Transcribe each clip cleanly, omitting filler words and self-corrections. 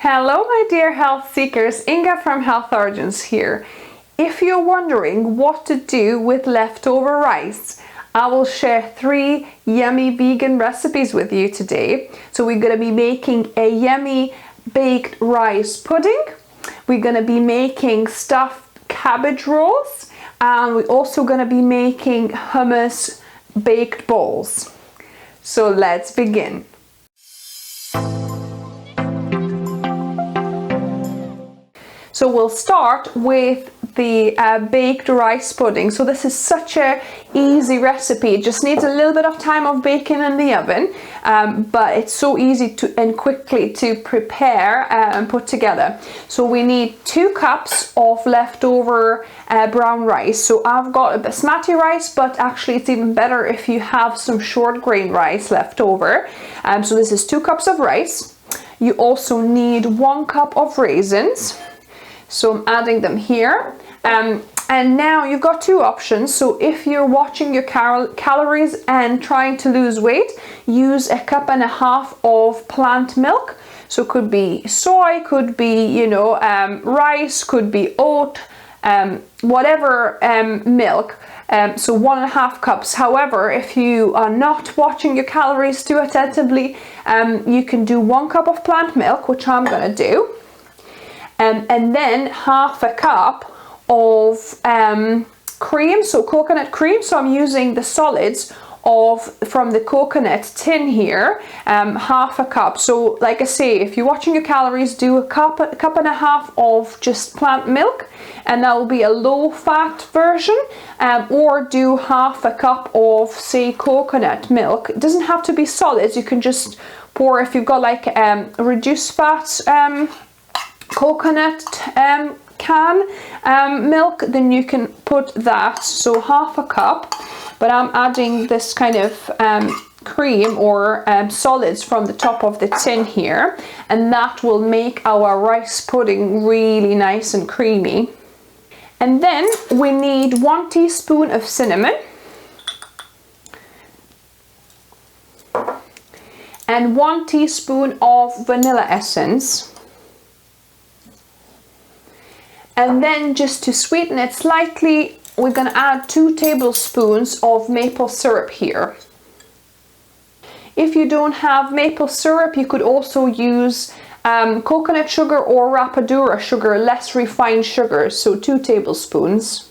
Hello my dear health seekers, Inga from Health Origins here. If you're wondering what to do with leftover rice, I will share 3 yummy vegan recipes with you today. So we're going to be making a yummy baked rice pudding. We're going to be making stuffed cabbage rolls, and we're also going to be making hummus baked balls. So let's begin. So we'll start with the baked rice pudding. So this is such a easy recipe. It just needs a little bit of time of baking in the oven, but it's so easy and quickly to prepare and put together. So we need 2 cups of leftover brown rice. So I've got a basmati rice, but actually it's even better if you have some short grain rice left over. So this is 2 cups of rice. You also need 1 cup of raisins. So I'm adding them here, and now you've got 2 options. So if you're watching your calories and trying to lose weight, use 1.5 cups of plant milk. So it could be soy, could be rice, could be oat, whatever milk. So 1.5 cups. However, if you are not watching your calories too attentively, you can do 1 cup of plant milk, which I'm gonna do. And then 1/2 cup of cream, so coconut cream. So I'm using the solids from the coconut tin here, 1/2 cup. So like I say, if you're watching your calories, do 1.5 cups of just plant milk, and that will be a low fat version, or do 1/2 cup of, say, coconut milk. It doesn't have to be solids. You can just pour, if you've got like reduced fat coconut can milk, then you can put that, so 1/2 cup. But I'm adding this kind of cream or solids from the top of the tin here, and that will make our rice pudding really nice and creamy. And then we need 1 teaspoon of cinnamon and 1 teaspoon of vanilla essence. And then just to sweeten it slightly, we're going to add 2 tablespoons of maple syrup here. If you don't have maple syrup, you could also use coconut sugar or rapadura sugar, less refined sugar, so 2 tablespoons.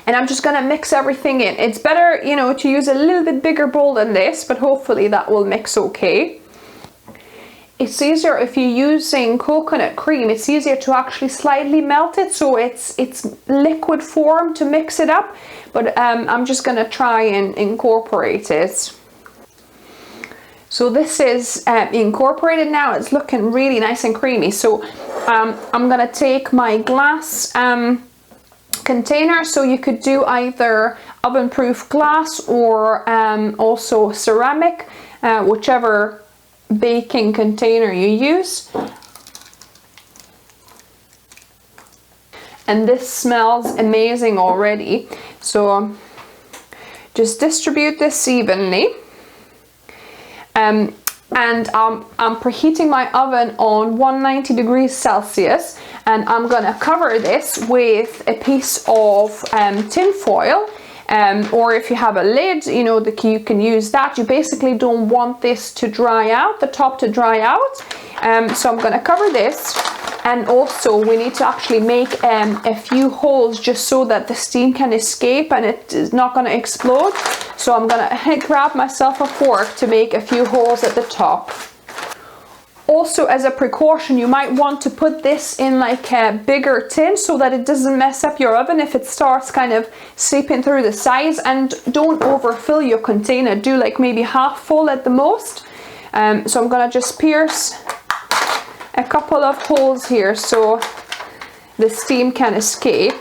And I'm just going to mix everything in. It's better, to use a little bit bigger bowl than this, but hopefully that will mix okay. It's easier if you're using coconut cream, it's easier to actually slightly melt it, so it's liquid form to mix it up, but I'm just going to try and incorporate it. So this is incorporated now. It's looking really nice and creamy. So I'm going to take my glass container, so you could do either oven-proof glass or also ceramic, whichever baking container you use. And this smells amazing already, so just distribute this evenly. And I'm preheating my oven on 190 degrees Celsius, and I'm gonna cover this with a piece of tin foil. Or if you have a lid, you can use that. You basically don't want this to dry out, the top to dry out. So I'm going to cover this, and also we need to actually make a few holes just so that the steam can escape and it is not going to explode. So I'm going to grab myself a fork to make a few holes at the top. Also, as a precaution, you might want to put this in like a bigger tin so that it doesn't mess up your oven if it starts kind of seeping through the sides. And don't overfill your container, do like maybe half full at the most. So I'm gonna just pierce a couple of holes here so the steam can escape.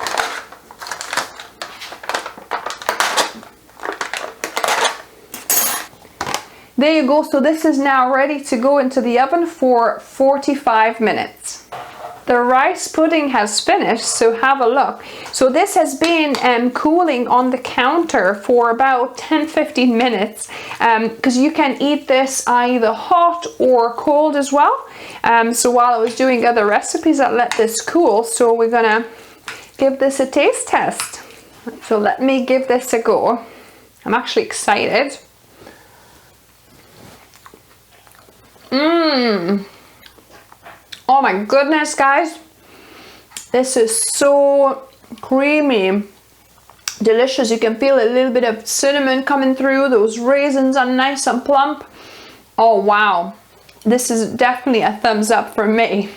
There you go. So this is now ready to go into the oven for 45 minutes. The rice pudding has finished, so have a look. So this has been cooling on the counter for about 10-15 minutes, because you can eat this either hot or cold as well. So while I was doing other recipes, I let this cool, so we're gonna give this a taste test. So let me give this a go. I'm actually excited. Oh my goodness, guys, this is so creamy, delicious. You can feel a little bit of cinnamon coming through. Those raisins are nice and plump. Oh wow, this is definitely a thumbs up for me.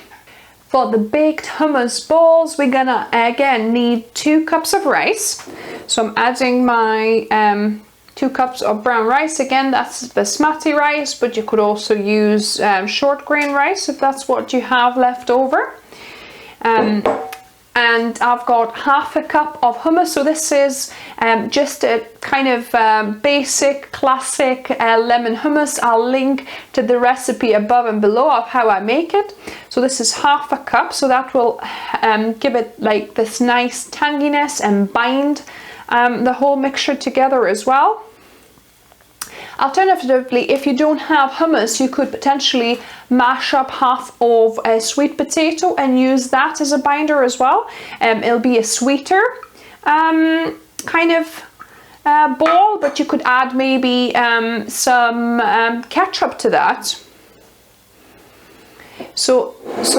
For the baked hummus balls, we're gonna again need 2 cups of rice. So I'm adding my 2 cups of brown rice. Again, that's basmati rice, but you could also use short grain rice if that's what you have left over. And I've got half a cup of hummus. So this is just a kind of basic, classic lemon hummus. I'll link to the recipe above and below of how I make it. So this is half a cup, so that will give it like this nice tanginess and bind the whole mixture together as well. Alternatively, if you don't have hummus, you could potentially mash up half of a sweet potato and use that as a binder as well. It'll be a sweeter kind of ball, but you could add maybe some ketchup to that. So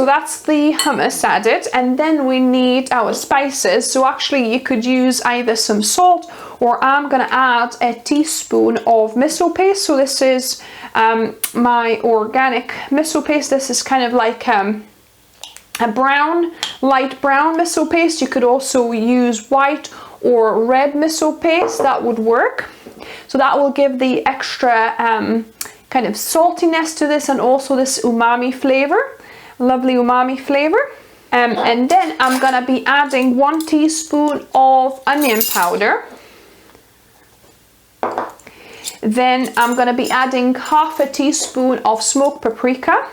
that's the hummus added, and then we need our spices. So actually you could use either some salt, or I'm gonna add a teaspoon of miso paste. So this is my organic miso paste. This is kind of like a brown, light brown miso paste. You could also use white or red miso paste, that would work. So that will give the extra kind of saltiness to this, and also this umami flavor, lovely umami flavor. And then I'm gonna be adding 1 teaspoon of onion powder. Then I'm gonna be adding half a teaspoon of smoked paprika,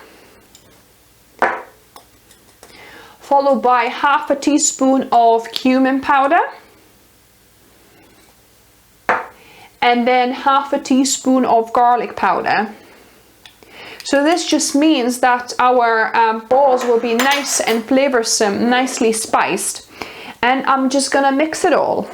followed by half a teaspoon of cumin powder, and then half a teaspoon of garlic powder. So this just means that our balls will be nice and flavorsome, nicely spiced. And I'm just gonna mix it all.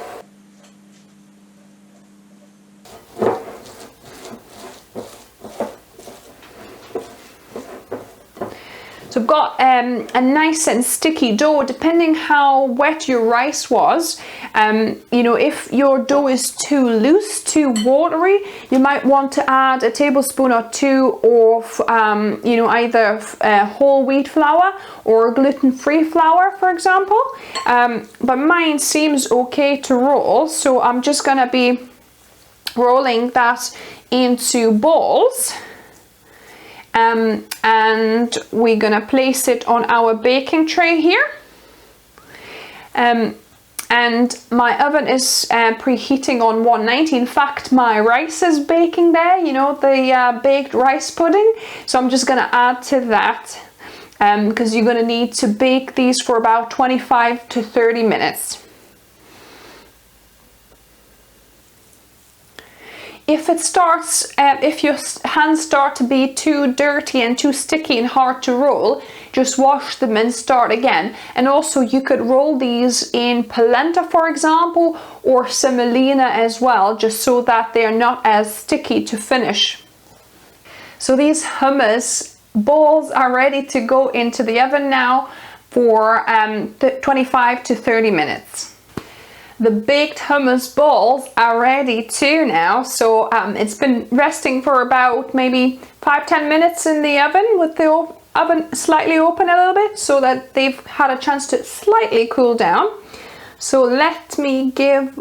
So I've got a nice and sticky dough, depending how wet your rice was. You know, if your dough is too loose, too watery, you might want to add a tablespoon or 2 of, you know, either whole wheat flour or gluten-free flour, for example. But mine seems okay to roll, so I'm just gonna be rolling that into balls. And we're gonna place it on our baking tray here. And my oven is preheating on 190. In fact, my rice is baking there, you know, the baked rice pudding. So I'm just gonna add to that, because you're gonna need to bake these for about 25 to 30 minutes. If it starts, if your hands start to be too dirty and too sticky and hard to roll, just wash them and start again. And also you could roll these in polenta, for example, or semolina as well, just so that they're not as sticky to finish. So these hummus balls are ready to go into the oven now for 25 to 30 minutes. The baked hummus balls are ready too now, so it's been resting for about maybe 5-10 minutes in the oven, with the oven slightly open a little bit so that they've had a chance to slightly cool down. So let me give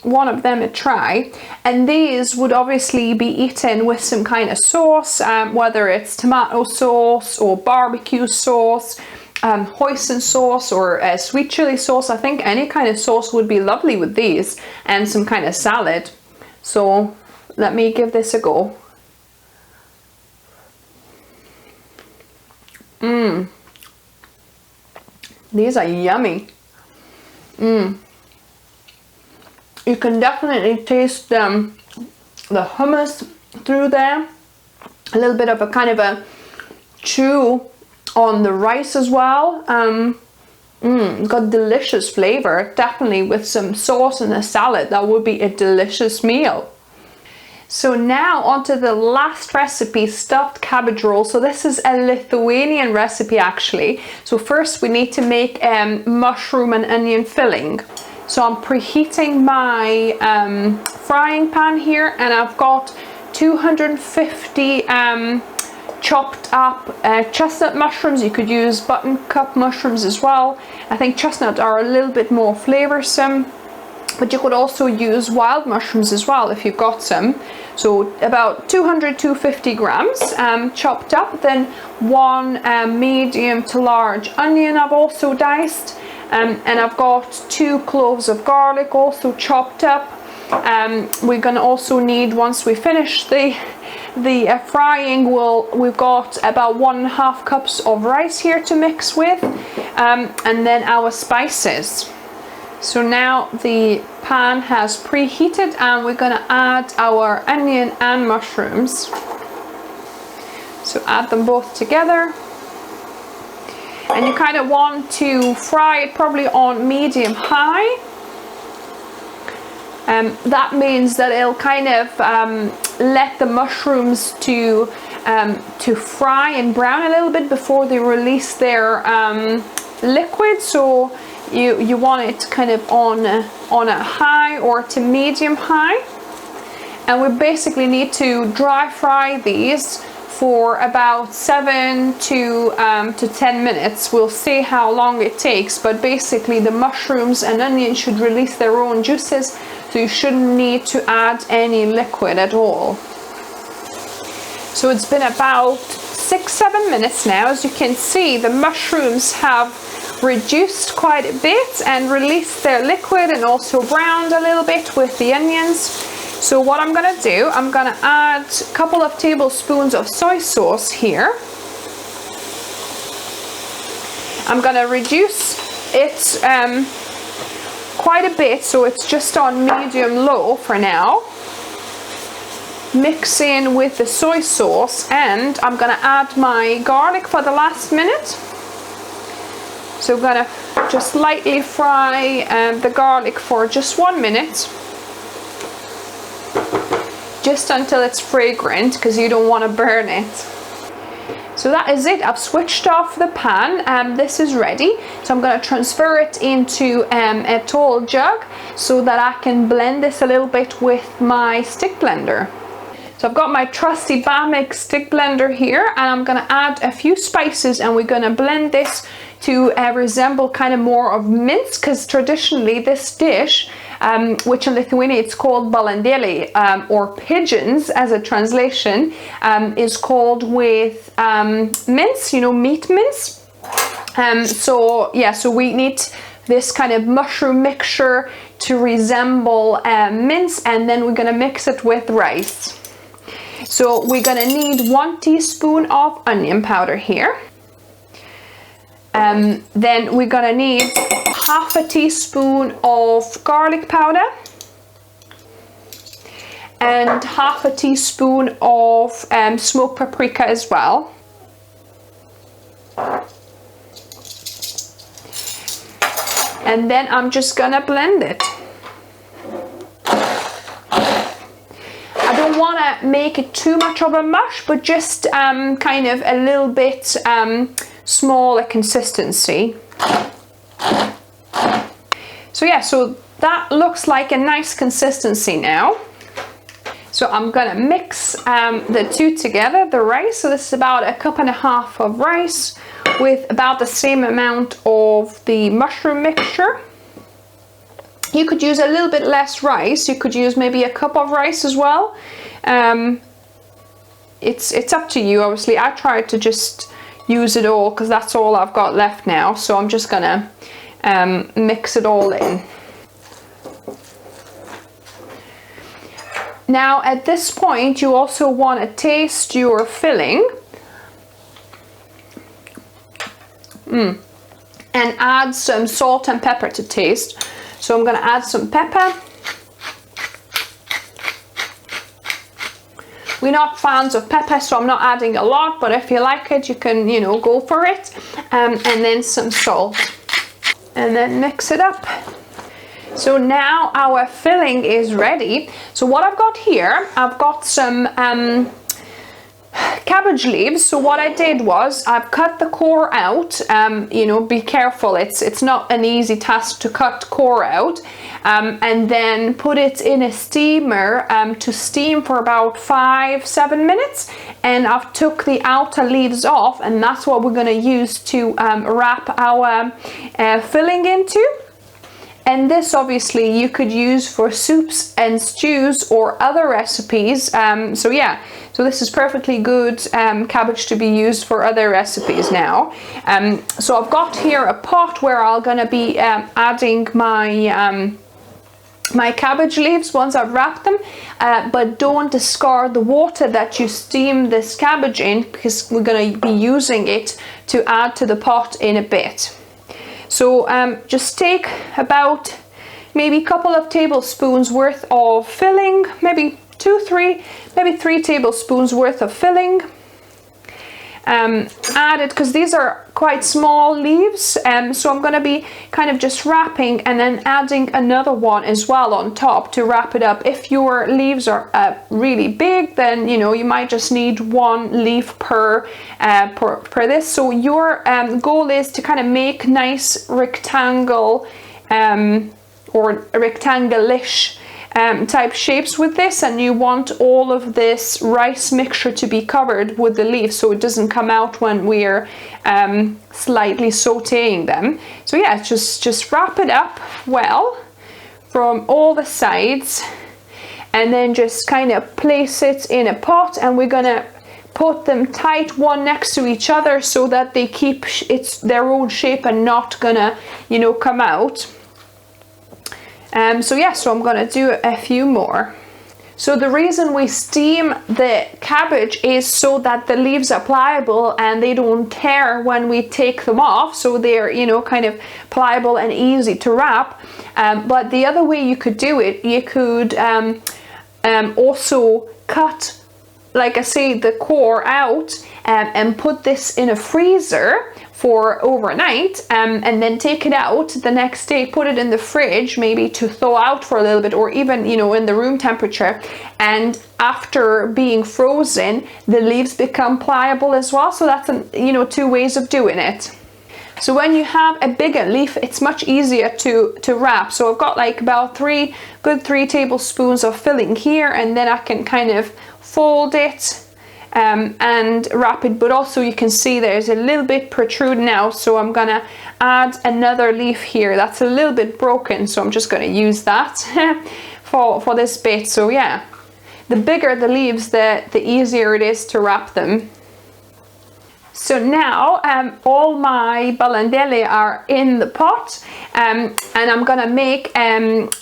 one of them a try, and these would obviously be eaten with some kind of sauce, whether it's tomato sauce or barbecue sauce, hoisin sauce, or sweet chili sauce. I think any kind of sauce would be lovely with these, and some kind of salad. So let me give this a go. These are yummy. You can definitely taste the hummus through there. A little bit of a kind of a chew on the rice as well. Got delicious flavor. Definitely with some sauce and a salad, that would be a delicious meal. So now onto the last recipe, stuffed cabbage rolls. So this is a Lithuanian recipe actually. So first we need to make mushroom and onion filling. So I'm preheating my frying pan here, and I've got 250 chopped up chestnut mushrooms. You could use buttercup mushrooms as well. I think chestnut are a little bit more flavorsome, but you could also use wild mushrooms as well if you've got some. So about 250 grams chopped up. Then one medium to large onion I've also diced, and I've got 2 cloves of garlic also chopped up. We're gonna also need, once we finish the frying, we've got about 1.5 cups of rice here to mix with, and then our spices. So now the pan has preheated, and we're gonna add our onion and mushrooms. So add them both together, and you kind of want to fry it probably on medium high. That means that it'll kind of let the mushrooms to fry and brown a little bit before they release their liquid. So you want it kind of on a high or to medium high, and we basically need to dry fry these for about 7 to 10 minutes. We'll see how long it takes, but basically the mushrooms and onions should release their own juices, so you shouldn't need to add any liquid at all. So it's been about 6-7 minutes now. As you can see, the mushrooms have reduced quite a bit and released their liquid, and also browned a little bit with the onions. So what I'm gonna do, I'm gonna add a couple of tablespoons of soy sauce here. I'm gonna reduce it quite a bit, so it's just on medium-low for now. Mix in with the soy sauce, and I'm gonna add my garlic for the last minute. So I'm gonna just lightly fry the garlic for just 1 minute, just until it's fragrant, because you don't want to burn it. So that is it. I've switched off the pan, and this is ready. So I'm going to transfer it into a tall jug so that I can blend this a little bit with my stick blender. So I've got my trusty Bamix stick blender here, and I'm going to add a few spices, and we're going to blend this to resemble kind of more of mince, because traditionally this dish, which in Lithuania it's called Balandeliai, or pigeons as a translation, is called with mince, you know, meat mince. So yeah, so we need this kind of mushroom mixture to resemble mince, and then we're gonna mix it with rice. So we're gonna need 1 teaspoon of onion powder here. Then we're gonna need 1/2 teaspoon of garlic powder, and 1/2 teaspoon of smoked paprika as well. And then I'm just gonna blend it. I don't want to make it too much of a mush, but just kind of a little bit smaller consistency. So yeah, so that looks like a nice consistency now. So I'm gonna mix the two together, the rice. So this is about 1.5 cups of rice with about the same amount of the mushroom mixture. You could use a little bit less rice. You could use maybe 1 cup of rice as well. It's up to you, obviously. I tried to just use it all because that's all I've got left now. So I'm just gonna mix it all in. Now at this point you also want to taste your filling. And and add some salt and pepper to taste. So I'm going to add some pepper. We're not fans of pepper, so I'm not adding a lot, but if you like it, you can, you know, go for it. And then some salt. And then mix it up. So now our filling is ready. So what I've got here, I've got some cabbage leaves. So what I did was I've cut the core out. You know, be careful, it's not an easy task to cut core out, and then put it in a steamer to steam for about 5-7 minutes, and I've took the outer leaves off, and that's what we're going to use to wrap our filling into. And this obviously you could use for soups and stews or other recipes. So yeah, so this is perfectly good cabbage to be used for other recipes now. So I've got here a pot where I'm gonna be adding my my cabbage leaves once I've wrapped them, but don't discard the water that you steam this cabbage in, because we're gonna be using it to add to the pot in a bit. So just take about maybe a couple of tablespoons worth of filling, maybe 3 tablespoons worth of filling. Add it, because these are quite small leaves, so I'm going to be kind of just wrapping and then adding another one as well on top to wrap it up. If your leaves are really big, then you know you might just need one leaf per this. So your goal is to kind of make nice rectangle or rectangle-ish type shapes with this, and you want all of this rice mixture to be covered with the leaves so it doesn't come out when we're slightly sauteing them. So yeah, just wrap it up well from all the sides, and then just kind of place it in a pot, and we're gonna put them tight one next to each other so that they keep their own shape and not gonna, you know, come out. So yeah, so I'm gonna do a few more. So the reason we steam the cabbage is so that the leaves are pliable and they don't tear when we take them off, so they're, you know, kind of pliable and easy to wrap. But the other way you could do it, you could also cut, like I say, the core out and put this in a freezer for overnight, and then take it out the next day, put it in the fridge maybe to thaw out for a little bit, or even, you know, in the room temperature, and after being frozen the leaves become pliable as well. So that's you know, 2 ways of doing it. So when you have a bigger leaf, it's much easier to wrap. So I've got like about 3 tablespoons of filling here, and then I can kind of fold it and wrap it, but also you can see there's a little bit protruding now, so I'm gonna add another leaf here that's a little bit broken, so I'm just gonna use that for this bit. So yeah, the bigger the leaves, the easier it is to wrap them. So now all my balandeliai are in the pot, and I'm gonna make,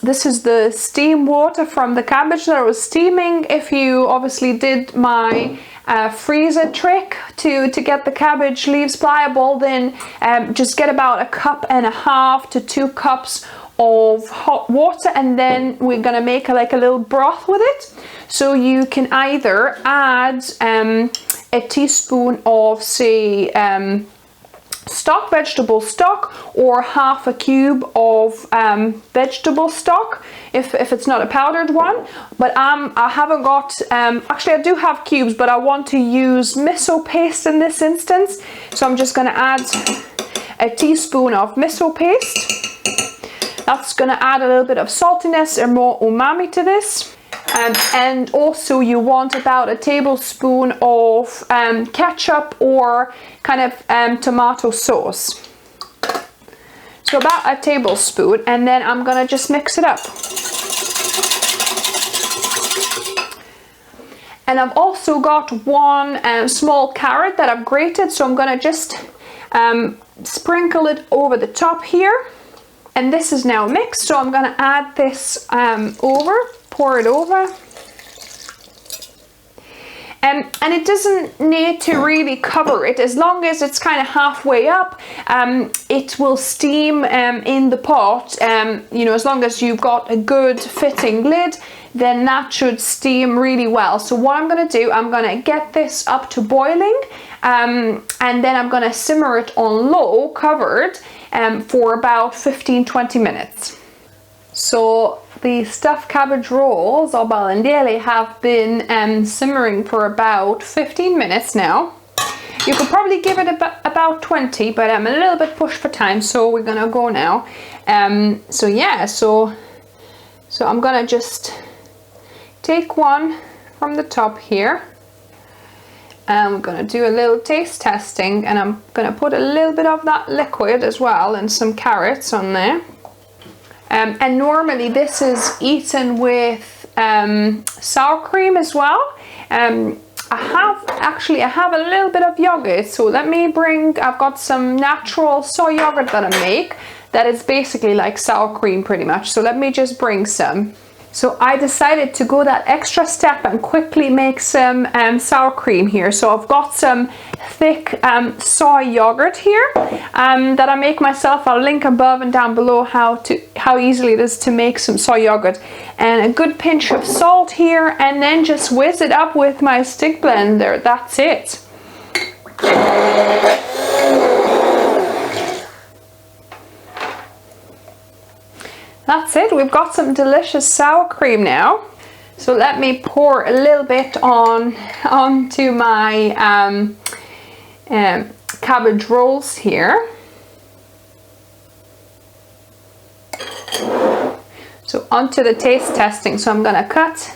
this is the steam water from the cabbage that I was steaming. If you obviously did my freezer trick to get the cabbage leaves pliable, then just get about 1.5 cups to 2 cups of hot water, and then we're gonna make like a little broth with it. So you can either add a teaspoon of, say, vegetable stock, or 1/2 cube of vegetable stock if it's not a powdered one. But I haven't got, actually I do have cubes, but I want to use miso paste in this instance, so I'm just going to add a teaspoon of miso paste. That's going to add a little bit of saltiness and more umami to this. And also you want about 1 tablespoon of ketchup or kind of tomato sauce. So about 1 tablespoon, and then I'm gonna just mix it up. And I've also got 1 small carrot that I've grated, so I'm gonna just sprinkle it over the top here. And this is now mixed, so I'm gonna add this pour it over. And it doesn't need to really cover it. As long as it's kind of halfway up, it will steam in the pot. You know, as long as you've got a good fitting lid, then that should steam really well. So what I'm going to do, I'm going to get this up to boiling, and then I'm going to simmer it on low, covered, for about 15-20 minutes. So the stuffed cabbage rolls, or balandeliai, have been simmering for about 15 minutes now. You could probably give it about 20, but I'm a little bit pushed for time, so we're gonna go now. So yeah, so I'm gonna just take one from the top here. I'm gonna do a little taste testing, and I'm gonna put a little bit of that liquid as well and some carrots on there. And normally this is eaten with sour cream as well. I have a little bit of yogurt, so I've got some natural soy yogurt that I make that is basically like sour cream pretty much. So let me just bring some. So I decided to go that extra step and quickly make some sour cream here. So I've got some thick soy yogurt here that I make myself. I'll link above and down below how easily it is to make some soy yogurt, and a good pinch of salt here, and then just whiz it up with my stick blender. That's it. That's it, we've got some delicious sour cream now. So let me pour a little bit onto my cabbage rolls here. So onto the taste testing. So I'm gonna cut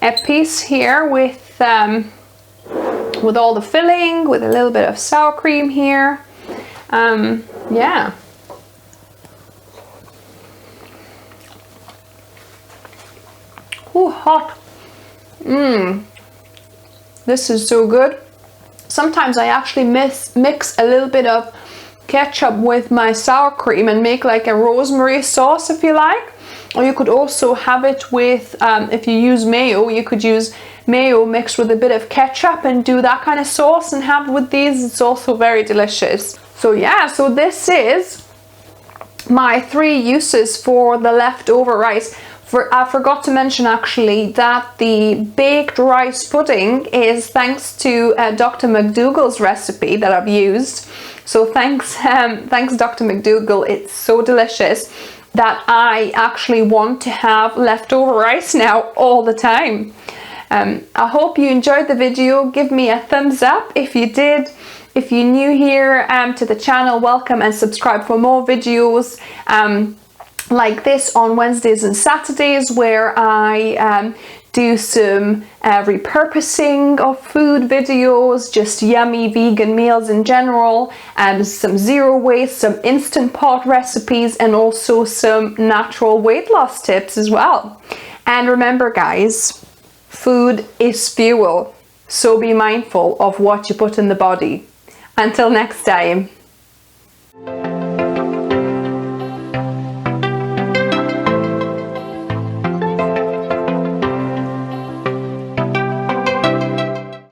a piece here with all the filling, with a little bit of sour cream here. Yeah. Ooh, hot. This is so good. Sometimes I actually mix a little bit of ketchup with my sour cream and make like a rosemary sauce, if you like. Or you could also have it with, if you use mayo, you could use mayo mixed with a bit of ketchup and do that kind of sauce and have it with these. It's also very delicious. So yeah, so this is my 3 uses for the leftover rice. I forgot to mention actually that the baked rice pudding is thanks to Dr. McDougall's recipe that I've used. So thanks Dr. McDougall. It's so delicious that I actually want to have leftover rice now all the time. I hope you enjoyed the video. Give me a thumbs up if you did. If you're new here to the channel, welcome, and subscribe for more videos like this on Wednesdays and Saturdays, where I do some repurposing of food videos, just yummy vegan meals in general, and some zero waste, some instant pot recipes, and also some natural weight loss tips as well. And remember guys, food is fuel, so be mindful of what you put in the body. Until next time.